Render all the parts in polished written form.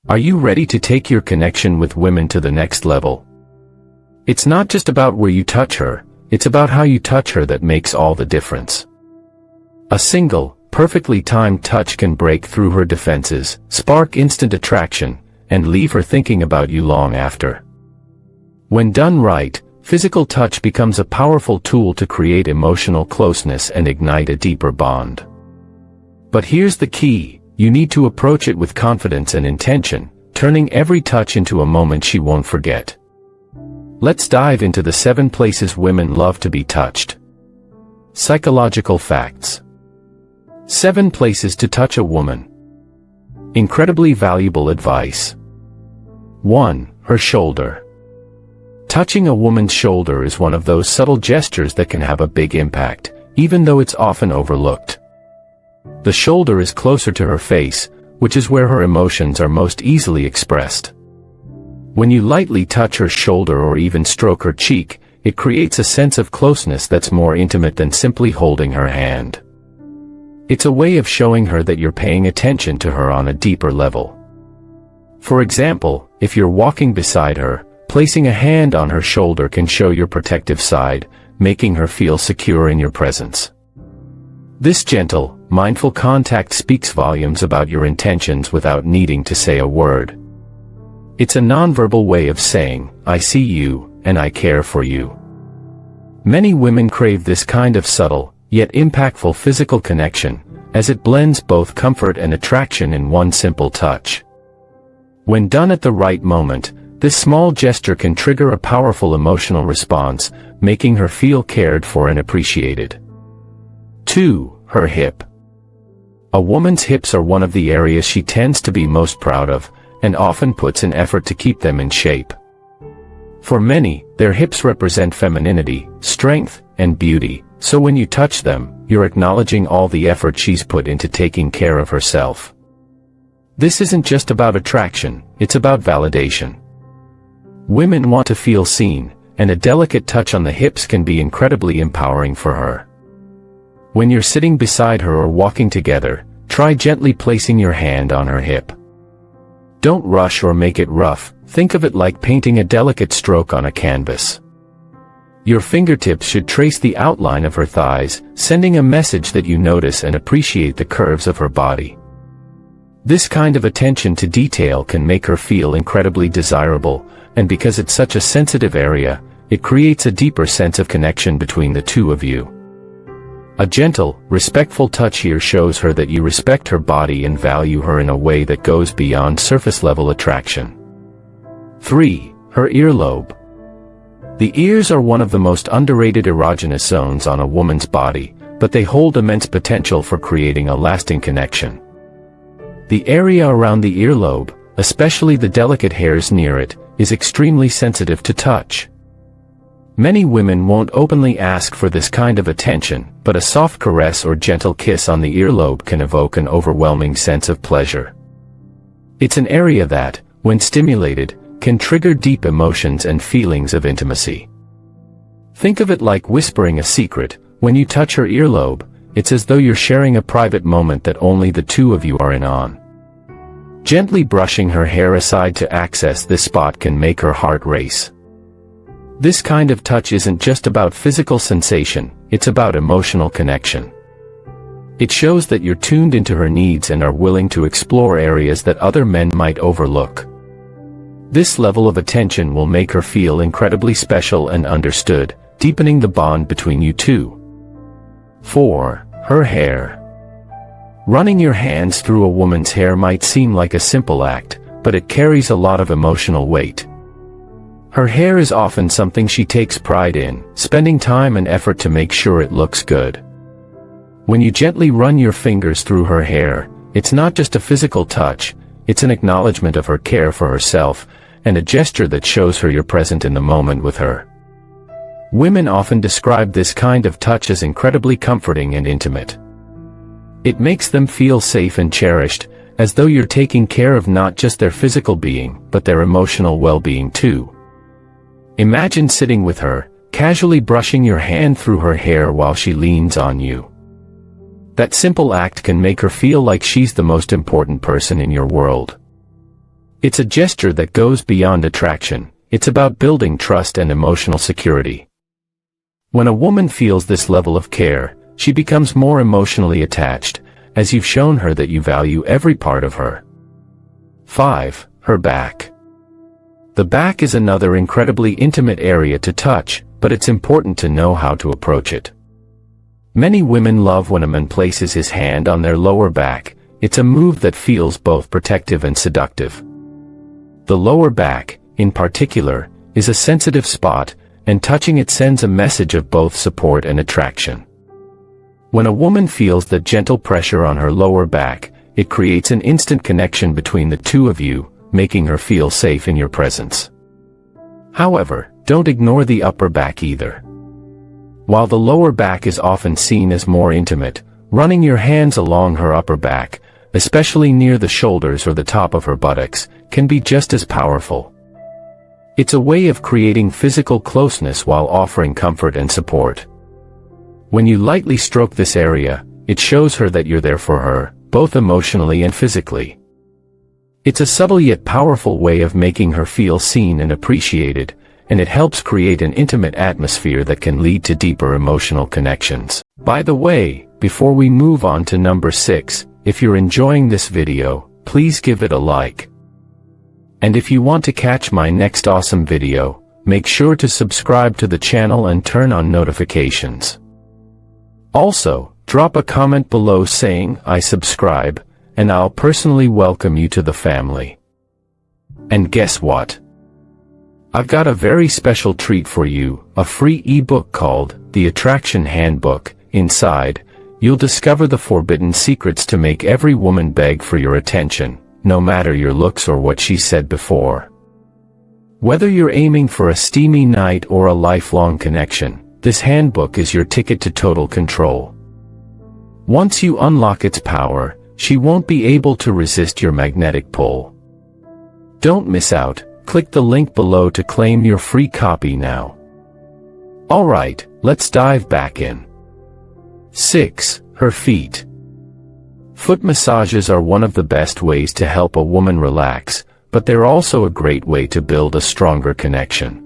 Are you ready to take your connection with women to the next level? It's not just about where you touch her, it's about how you touch her that makes all the difference. A single, perfectly timed touch can break through her defenses, spark instant attraction, and leave her thinking about you long after. When done right, physical touch becomes a powerful tool to create emotional closeness and ignite a deeper bond. But here's the key. You need to approach it with confidence and intention, turning every touch into a moment she won't forget. Let's dive into the 7 places women love to be touched. Psychological facts. 7 places to touch a woman. Incredibly valuable advice. 1. Her shoulder. Touching a woman's shoulder is one of those subtle gestures that can have a big impact, even though it's often overlooked. The shoulder is closer to her face, which is where her emotions are most easily expressed. When you lightly touch her shoulder or even stroke her cheek, it creates a sense of closeness that's more intimate than simply holding her hand. It's a way of showing her that you're paying attention to her on a deeper level. For example, if you're walking beside her, placing a hand on her shoulder can show your protective side, making her feel secure in your presence. This gentle, mindful contact speaks volumes about your intentions without needing to say a word. It's a nonverbal way of saying, "I see you, and I care for you." Many women crave this kind of subtle, yet impactful physical connection, as it blends both comfort and attraction in one simple touch. When done at the right moment, this small gesture can trigger a powerful emotional response, making her feel cared for and appreciated. 2. Her hip. A woman's hips are one of the areas she tends to be most proud of, and often puts an effort to keep them in shape. For many, their hips represent femininity, strength, and beauty, so when you touch them, you're acknowledging all the effort she's put into taking care of herself. This isn't just about attraction, it's about validation. Women want to feel seen, and a delicate touch on the hips can be incredibly empowering for her. When you're sitting beside her or walking together, try gently placing your hand on her hip. Don't rush or make it rough, think of it like painting a delicate stroke on a canvas. Your fingertips should trace the outline of her thighs, sending a message that you notice and appreciate the curves of her body. This kind of attention to detail can make her feel incredibly desirable, and because it's such a sensitive area, it creates a deeper sense of connection between the two of you. A gentle, respectful touch here shows her that you respect her body and value her in a way that goes beyond surface-level attraction. 3. Her earlobe. The ears are one of the most underrated erogenous zones on a woman's body, but they hold immense potential for creating a lasting connection. The area around the earlobe, especially the delicate hairs near it, is extremely sensitive to touch. Many women won't openly ask for this kind of attention, but a soft caress or gentle kiss on the earlobe can evoke an overwhelming sense of pleasure. It's an area that, when stimulated, can trigger deep emotions and feelings of intimacy. Think of it like whispering a secret. When you touch her earlobe, it's as though you're sharing a private moment that only the two of you are in on. Gently brushing her hair aside to access this spot can make her heart race. This kind of touch isn't just about physical sensation, it's about emotional connection. It shows that you're tuned into her needs and are willing to explore areas that other men might overlook. This level of attention will make her feel incredibly special and understood, deepening the bond between you two. 4. Her hair. Running your hands through a woman's hair might seem like a simple act, but it carries a lot of emotional weight. Her hair is often something she takes pride in, spending time and effort to make sure it looks good. When you gently run your fingers through her hair, it's not just a physical touch, it's an acknowledgement of her care for herself, and a gesture that shows her you're present in the moment with her. Women often describe this kind of touch as incredibly comforting and intimate. It makes them feel safe and cherished, as though you're taking care of not just their physical being, but their emotional well-being too. Imagine sitting with her, casually brushing your hand through her hair while she leans on you. That simple act can make her feel like she's the most important person in your world. It's a gesture that goes beyond attraction. It's about building trust and emotional security. When a woman feels this level of care, she becomes more emotionally attached, as you've shown her that you value every part of her. 5. Her back. The back is another incredibly intimate area to touch, but it's important to know how to approach it. Many women love when a man places his hand on their lower back. It's a move that feels both protective and seductive. The lower back, in particular, is a sensitive spot, and touching it sends a message of both support and attraction. When a woman feels that gentle pressure on her lower back, it creates an instant connection between the two of you, making her feel safe in your presence. However, don't ignore the upper back either. While the lower back is often seen as more intimate, running your hands along her upper back, especially near the shoulders or the top of her buttocks, can be just as powerful. It's a way of creating physical closeness while offering comfort and support. When you lightly stroke this area, it shows her that you're there for her, both emotionally and physically. It's a subtle yet powerful way of making her feel seen and appreciated, and it helps create an intimate atmosphere that can lead to deeper emotional connections. By the way, before we move on to number 6, if you're enjoying this video, please give it a like. And if you want to catch my next awesome video, make sure to subscribe to the channel and turn on notifications. Also, drop a comment below saying, "I subscribe," and I'll personally welcome you to the family. And guess what? I've got a very special treat for you, a free ebook called The Attraction Handbook. Inside, you'll discover the forbidden secrets to make every woman beg for your attention, no matter your looks or what she said before. Whether you're aiming for a steamy night or a lifelong connection, this handbook is your ticket to total control. Once you unlock its power, she won't be able to resist your magnetic pull. Don't miss out. Click the link below to claim your free copy now. Alright, let's dive back in. 6. Her feet. Foot massages are one of the best ways to help a woman relax, but they're also a great way to build a stronger connection.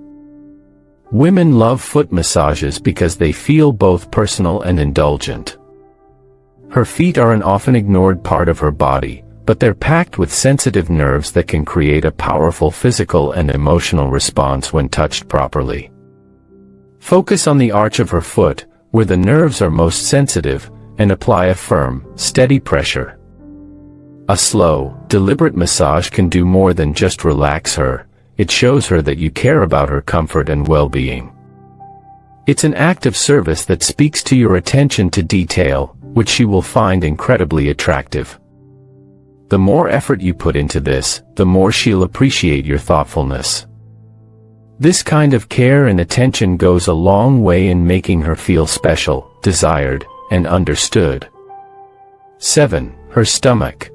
Women love foot massages because they feel both personal and indulgent. Her feet are an often ignored part of her body, but they're packed with sensitive nerves that can create a powerful physical and emotional response when touched properly. Focus on the arch of her foot, where the nerves are most sensitive, and apply a firm, steady pressure. A slow, deliberate massage can do more than just relax her. It shows her that you care about her comfort and well-being. It's an act of service that speaks to your attention to detail, which she will find incredibly attractive. The more effort you put into this, the more she'll appreciate your thoughtfulness. This kind of care and attention goes a long way in making her feel special, desired, and understood. 7. Her stomach.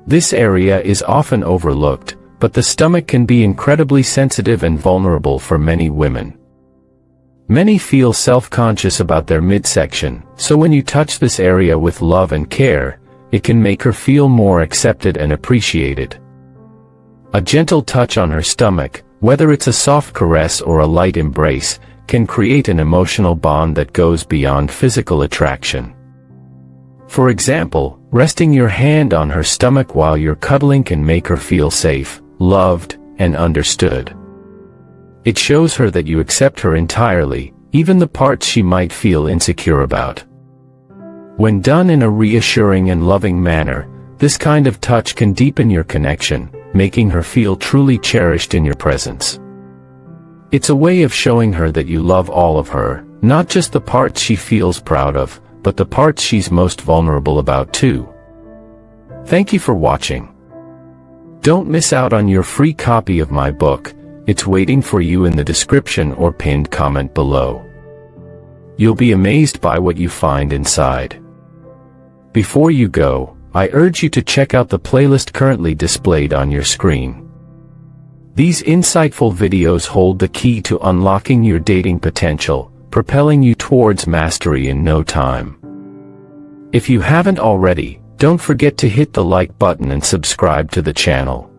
This area is often overlooked, but the stomach can be incredibly sensitive and vulnerable for many women. Many feel self-conscious about their midsection, so when you touch this area with love and care, it can make her feel more accepted and appreciated. A gentle touch on her stomach, whether it's a soft caress or a light embrace, can create an emotional bond that goes beyond physical attraction. For example, resting your hand on her stomach while you're cuddling can make her feel safe, loved, and understood. It shows her that you accept her entirely, even the parts she might feel insecure about. When done in a reassuring and loving manner, this kind of touch can deepen your connection, making her feel truly cherished in your presence. It's a way of showing her that you love all of her, not just the parts she feels proud of, but the parts she's most vulnerable about too. Thank you for watching. Don't miss out on your free copy of my book. It's waiting for you in the description or pinned comment below. You'll be amazed by what you find inside. Before you go, I urge you to check out the playlist currently displayed on your screen. These insightful videos hold the key to unlocking your dating potential, propelling you towards mastery in no time. If you haven't already, don't forget to hit the like button and subscribe to the channel.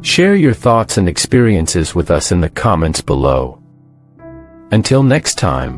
Share your thoughts and experiences with us in the comments below. Until next time.